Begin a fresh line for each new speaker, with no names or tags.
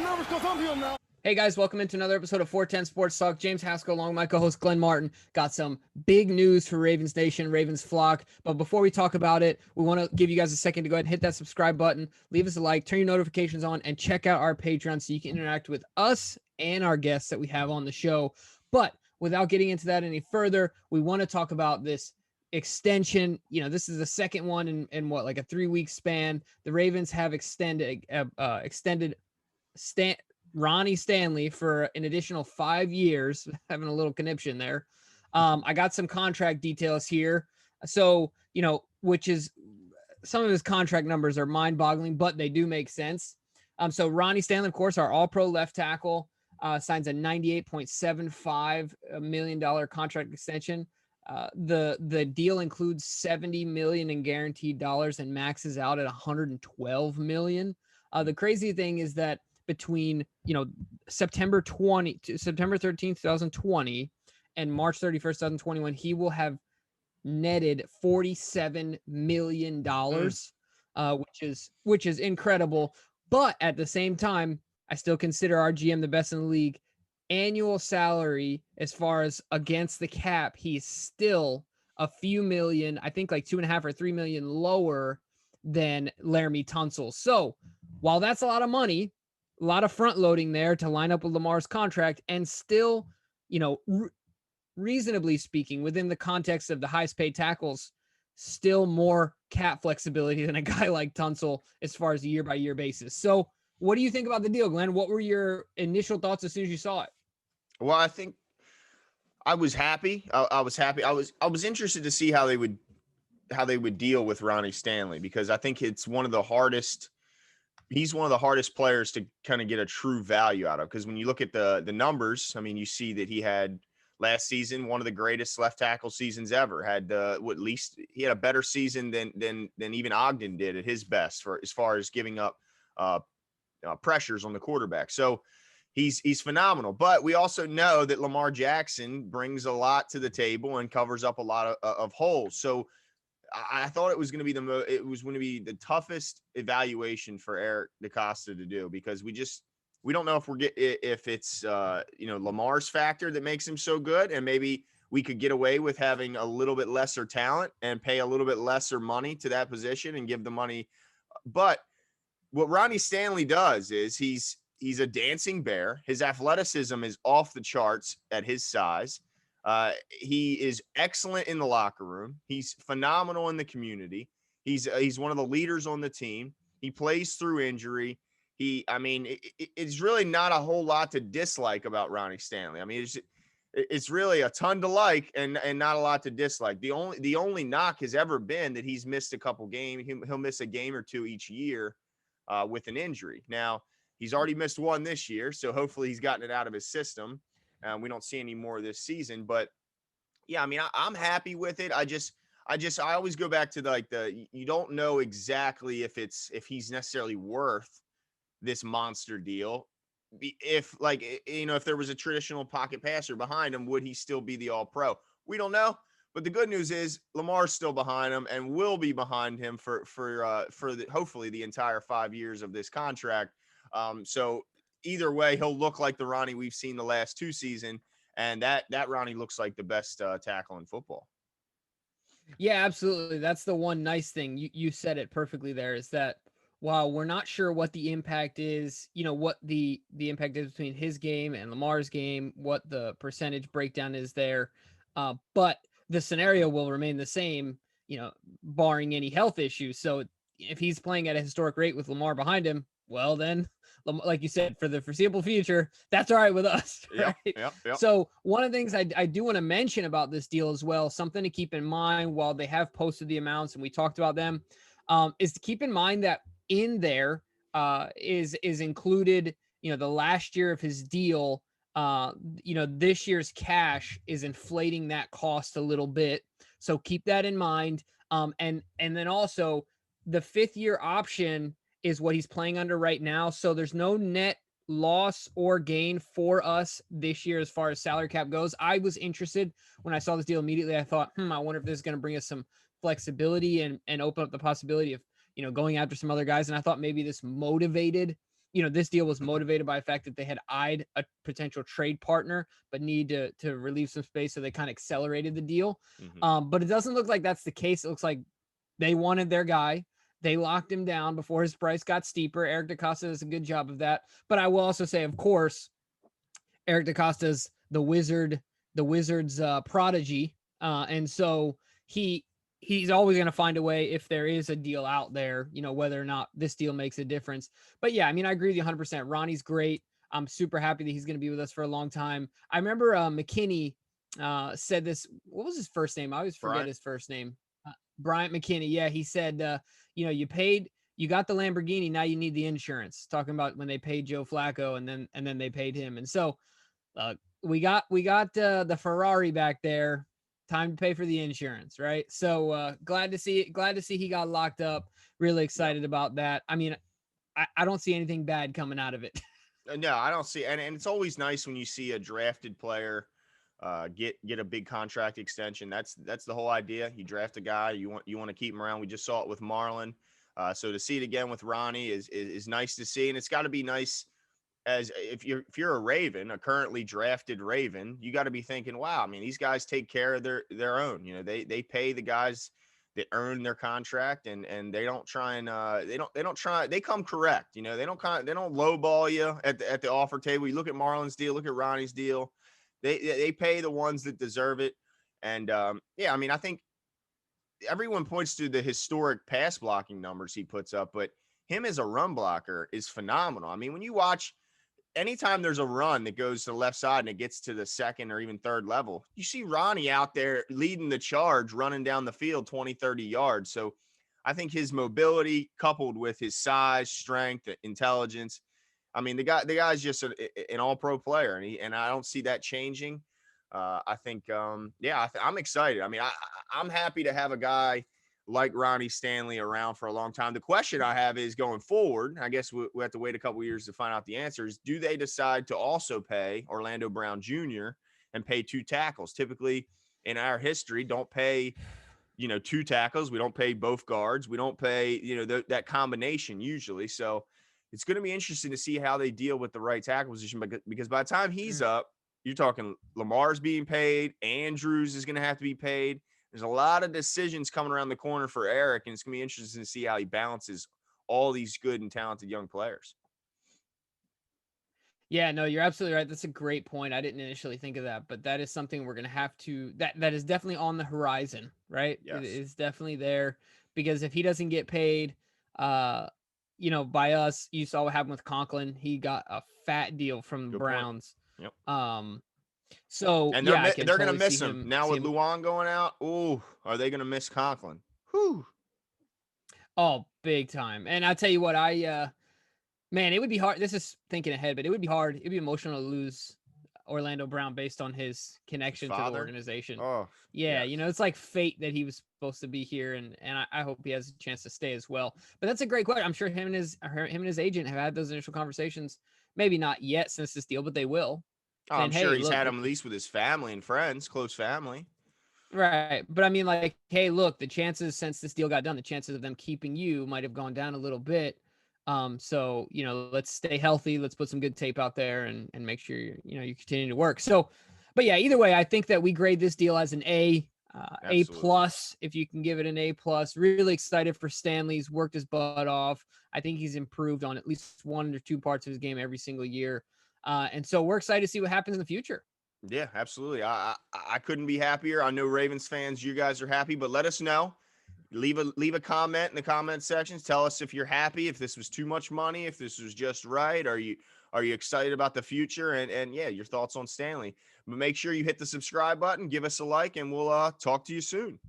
nervous because I'm here now.
Hey guys, welcome into another episode of 410 Sports Talk. James Haskell along with my co-host Glenn Martin. Got some big news for Ravens Nation, Ravens flock. But before we talk about it, we want to give you guys a second to go ahead and hit that subscribe button, leave us a like, turn your notifications on, and check out our Patreon so you can interact with us and our guests that we have on the show. But without getting into that any further, we want to talk about this extension. You know, this is the second one in what, like a 3-week span. The Ravens have extended Ronnie Stanley for an additional 5 years, having a little conniption there. I got some contract details here. So, you know, which is some of his contract numbers are mind boggling, but they do make sense. So Ronnie Stanley, of course, our all pro left tackle, signs a $98.75 million contract extension. The deal includes $70 million in guaranteed dollars and maxes out at $112 million. The crazy thing is that between, you know, September 13th, 2020 and March 31st, 2021, he will have netted $47 million, which is incredible. But at the same time, I still consider our GM the best in the league. Annual salary, as far as against the cap, he's still a few million, I think like 2.5 or 3 million lower than Laramie Tunsil. So while that's a lot of money, a lot of front loading there to line up with Lamar's contract, and still, you know, reasonably speaking, within the context of the highest paid tackles, still more cap flexibility than a guy like Tunsil as far as a year-by-year basis. So what do you think about the deal, Glenn? What were your initial thoughts as soon as you saw it?
Well, I think I was happy. I was happy. I was interested to see how they would deal with Ronnie Stanley, because I think it's one of the hardest. He's one of the hardest players to kind of get a true value out of, because when you look at the numbers, I mean, you see that he had last season one of the greatest left tackle seasons ever. Had at least he had a better season than even Ogden did at his best for as far as giving up pressures on the quarterback. So he's phenomenal. But we also know that Lamar Jackson brings a lot to the table and covers up a lot of holes. So I thought it was going to be the toughest evaluation for Eric DeCosta to do, because we don't know if it's Lamar's factor that makes him so good, and maybe we could get away with having a little bit lesser talent and pay a little bit lesser money to that position and give the money. But what Ronnie Stanley does is he's a dancing bear. His athleticism is off the charts at his size. He is excellent in the locker room. He's phenomenal in the community. He's one of the leaders on the team. He plays through injury. It's really not a whole lot to dislike about Ronnie Stanley. I mean, it's really a ton to like and not a lot to dislike. The only knock has ever been that he's missed a couple games. He'll miss a game or two each year with an injury. Now, he's already missed one this year, so hopefully he's gotten it out of his system. We don't see any more this season, but yeah, I mean, I'm happy with it. I always go back to you don't know exactly if he's necessarily worth this monster deal. If there was a traditional pocket passer behind him, would he still be the all pro? We don't know. But the good news is Lamar's still behind him and will be behind him for hopefully the entire 5 years of this contract. So either way, he'll look like the Ronnie we've seen the last 2 seasons, and that Ronnie looks like the best tackle in football.
Yeah, absolutely. That's the one nice thing. You said it perfectly there, is that while we're not sure what the impact is, you know, what the impact is between his game and Lamar's game, what the percentage breakdown is there, but the scenario will remain the same, you know, barring any health issues. So if he's playing at a historic rate with Lamar behind him, well, then, like you said, for the foreseeable future, that's all right with us. Right?
Yep.
So one of the things I do want to mention about this deal as well, something to keep in mind while they have posted the amounts and we talked about them, is to keep in mind that in there is included, you know, the last year of his deal. You know, this year's cash is inflating that cost a little bit. So keep that in mind. And then also the 5th year option is what he's playing under right now. So there's no net loss or gain for us this year as far as salary cap goes. I was interested when I saw this deal immediately. I thought, I wonder if this is going to bring us some flexibility and open up the possibility of, you know, going after some other guys. And I thought maybe this motivated this deal was motivated by the fact that they had eyed a potential trade partner, but need to relieve some space. So they kind of accelerated the deal. But it doesn't look like that's the case. It looks like they wanted their guy. They locked him down before his price got steeper. Eric DaCosta does a good job of that. But I will also say, of course, Eric DaCosta's the Wizards prodigy. And so he's always going to find a way if there is a deal out there, whether or not this deal makes a difference. But yeah, I mean, I agree with you 100%. Ronnie's great. I'm super happy that he's going to be with us for a long time. I remember McKinney said this. What was his first name? I always forget his first name. Bryant McKinney. Yeah, he said, you got the Lamborghini, now you need the insurance. Talking about when they paid Joe Flacco and then they paid him. And so we got the Ferrari back there. Time to pay for the insurance, right? So glad to see he got locked up. Really excited about that. I mean, I don't see anything bad coming out of it.
No, I don't see, and it's always nice when you see a drafted player get a big contract extension. That's the whole idea. You draft a guy, you want to keep him around. We just saw it with Marlon. So to see it again with Ronnie is nice to see, and it's got to be nice as if you're a Raven, a currently drafted Raven, you got to be thinking, wow, I mean, these guys take care of their own. They pay the guys that earn their contract, and they don't try and they come correct. They don't lowball you at the offer table. You look at Marlon's deal, look at Ronnie's deal. They pay the ones that deserve it. And I mean, I think everyone points to the historic pass blocking numbers he puts up, but him as a run blocker is phenomenal. I mean, when you watch, anytime there's a run that goes to the left side and it gets to the second or even third level, you see Ronnie out there leading the charge, running down the field 20, 30 yards. So I think his mobility coupled with his size, strength, intelligence, I mean, the guy's just an all-pro player, and I don't see that changing. I think, I'm excited. I mean, I'm happy to have a guy like Ronnie Stanley around for a long time. The question I have is going forward, I guess we have to wait a couple of years to find out the answers. Do they decide to also pay Orlando Brown Jr. and pay 2 tackles? Typically in our history, don't pay, 2 tackles. We don't pay both guards. We don't pay, that combination usually. So it's going to be interesting to see how they deal with the right tackle position, because by the time he's up, you're talking Lamar's being paid. Andrews is going to have to be paid. There's a lot of decisions coming around the corner for Eric, and it's going to be interesting to see how he balances all these good and talented young players.
Yeah, no, you're absolutely right. That's a great point. I didn't initially think of that, but that is something we're going to have to, that is definitely on the horizon, right?
Yes.
It is definitely there, because if he doesn't get paid, by us, you saw what happened with Conklin. He got a fat deal from the Browns.
Yep.
So
and
they're
going to miss him now with Luan going out. Ooh, are they going to miss Conklin? Whew.
Oh, big time. And I'll tell you what, man, it would be hard. This is thinking ahead, but it would be hard. It'd be emotional to lose Orlando Brown based on his connection to the organization.
Oh,
yeah. Yes. It's like fate that he was supposed to be here, and I hope he has a chance to stay as well. But that's a great question. I'm sure him and his agent have had those initial conversations. Maybe not yet since this deal, but they will.
Oh, I'm sure he's had them at least with his family and friends, close family.
Right. But I mean, like, hey, look, the chances since this deal got done, the chances of them keeping you might have gone down a little bit. So, let's stay healthy. Let's put some good tape out there and make sure, you continue to work. So, but yeah, either way, I think that we grade this deal as an A+, if you can give it an A+. Really excited for Stanley. He's worked his butt off. I think he's improved on at least 1 or 2 parts of his game every single year. And so we're excited to see what happens in the future.
Yeah, absolutely. I couldn't be happier. I know Ravens fans, you guys are happy, but let us know. Leave a comment in the comment sections. Tell us if you're happy, if this was too much money, if this was just right. Are you excited about the future? And yeah, your thoughts on Stanley. But make sure you hit the subscribe button, give us a like, and we'll talk to you soon.